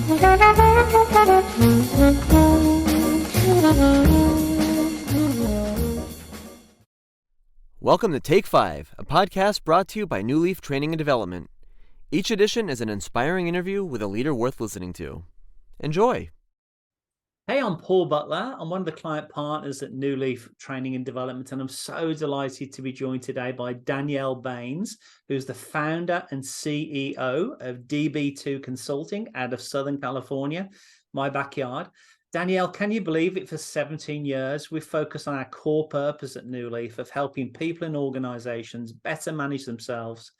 Welcome to Take 5, a podcast brought to you by Newleaf Training and Development. Each edition is an inspiring interview with a leader worth listening to. Enjoy! Hey, I'm Paul Butler. I'm one of the client partners at Newleaf Training and Development, and I'm so delighted to be joined today by Danielle Baines, who's the founder and CEO of DB2 Consulting out of Southern California, my backyard. Danielle, can you believe it? For 17 years, we've focused on our core purpose at Newleaf of helping people and organizations better manage themselves,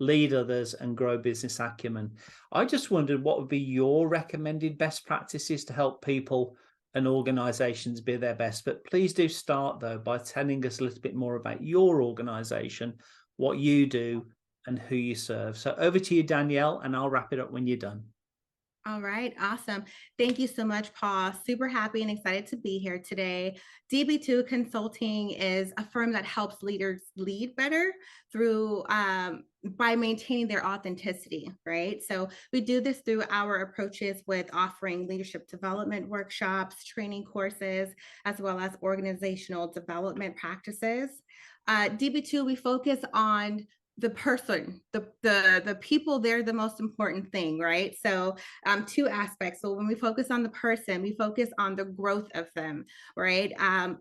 lead others, and grow business acumen. I just wondered what would be your recommended best practices to help people and organizations be their best. But please do start, though, by telling us a little bit more about your organization, what you do, and who you serve. So over to you, Danielle, and I'll wrap it up when you're done. All right, awesome. Thank you so much, Paul. Super happy and excited to be here today. DB2 Consulting is a firm that helps leaders lead better through by maintaining their authenticity, right? So we do this through our approaches with offering leadership development workshops, training courses, as well as organizational development practices. DB2, we focus on the person, the people. They're the most important thing, right? So two aspects. So when we focus on the person, we focus on the growth of them, right?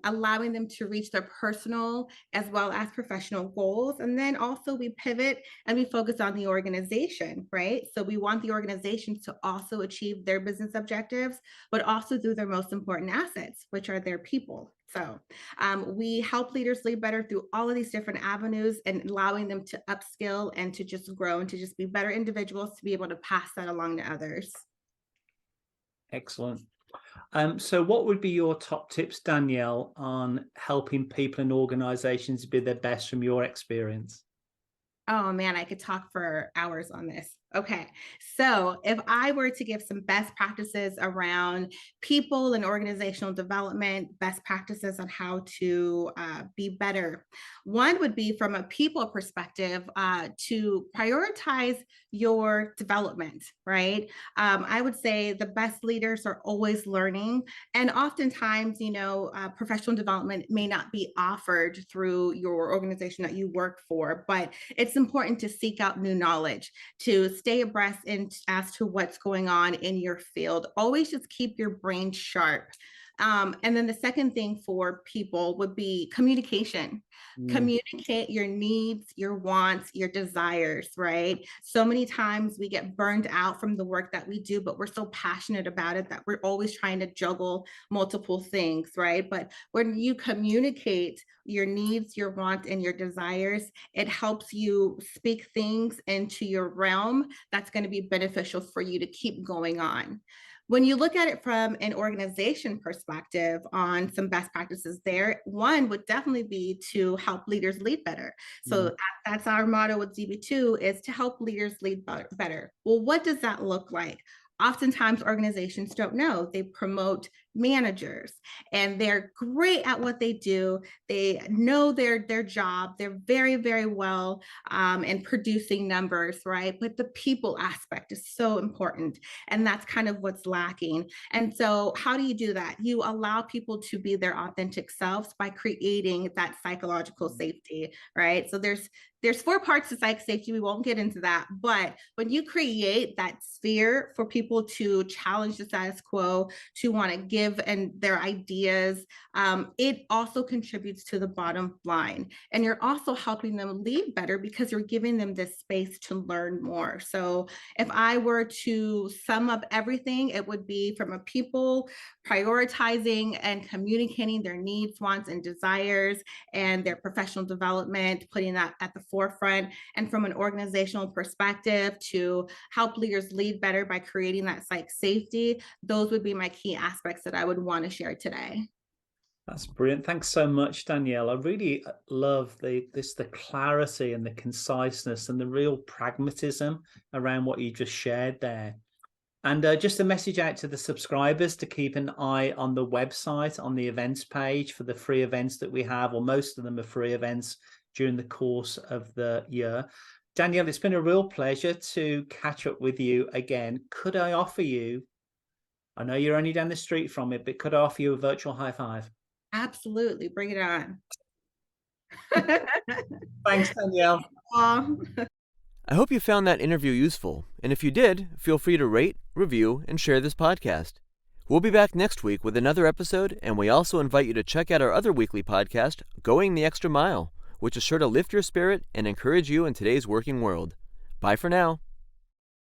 Allowing them to reach their personal as well as professional goals. And then also we pivot and we focus on the organization, right? So we want the organization to also achieve their business objectives, but also through their most important assets, which are their people. So we help leaders lead better through all of these different avenues and allowing them to upskill and to just grow and to just be better individuals to be able to pass that along to others. Excellent. So what would be your top tips, Danielle, on helping people and organizations be their best from your experience? Oh man, I could talk for hours on this. Okay, so if I were to give some best practices around people and organizational development, best practices on how to be better, one would be from a people perspective to prioritize your development, right? I would say the best leaders are always learning, and oftentimes, professional development may not be offered through your organization that you work for, but it's important to seek out new knowledge, to stay abreast as to what's going on in your field. Always just keep your brain sharp. And then the second thing for people would be communication. Communicate your needs, your wants, your desires, right? So many times we get burned out from the work that we do, but we're so passionate about it that we're always trying to juggle multiple things, right? But when you communicate your needs, your wants, and your desires, it helps you speak things into your realm that's going to be beneficial for you to keep going on. When you look at it from an organization perspective on some best practices there, one would definitely be to help leaders lead better. So that's our motto with DB2, is to help leaders lead better. Well, what does that look like? Oftentimes organizations don't know. They promote managers and they're great at what they do. They know their job. They're very, very well in producing numbers, right? But the people aspect is so important. And that's kind of what's lacking. And so how do you do that? You allow people to be their authentic selves by creating that psychological safety, right? So there's 4 parts to psych safety. We won't get into that. But when you create that sphere for people to challenge the status quo, to want to give and their ideas, it also contributes to the bottom line. And you're also helping them lead better because you're giving them this space to learn more. So if I were to sum up everything, it would be from a people prioritizing and communicating their needs, wants, and desires, and their professional development, putting that at the forefront, and from an organizational perspective to help leaders lead better by creating that psych safety. Those would be my key aspects that I would want to share today. That's brilliant. Thanks so much, Danielle. I really love the clarity and the conciseness and the real pragmatism around what you just shared there. And just a message out to the subscribers to keep an eye on the website, on the events page for the free events that we have, or most of them are free events during the course of the year. Danielle, it's been a real pleasure to catch up with you again. Could I offer you I know you're only down the street from it, but could I offer you a virtual high five? Absolutely. Bring it on. Thanks, Danielle. Aw. I hope you found that interview useful, and if you did, feel free to rate, review, and share this podcast. We'll be back next week with another episode, and we also invite you to check out our other weekly podcast, Going the Extra Mile, which is sure to lift your spirit and encourage you in today's working world. Bye for now.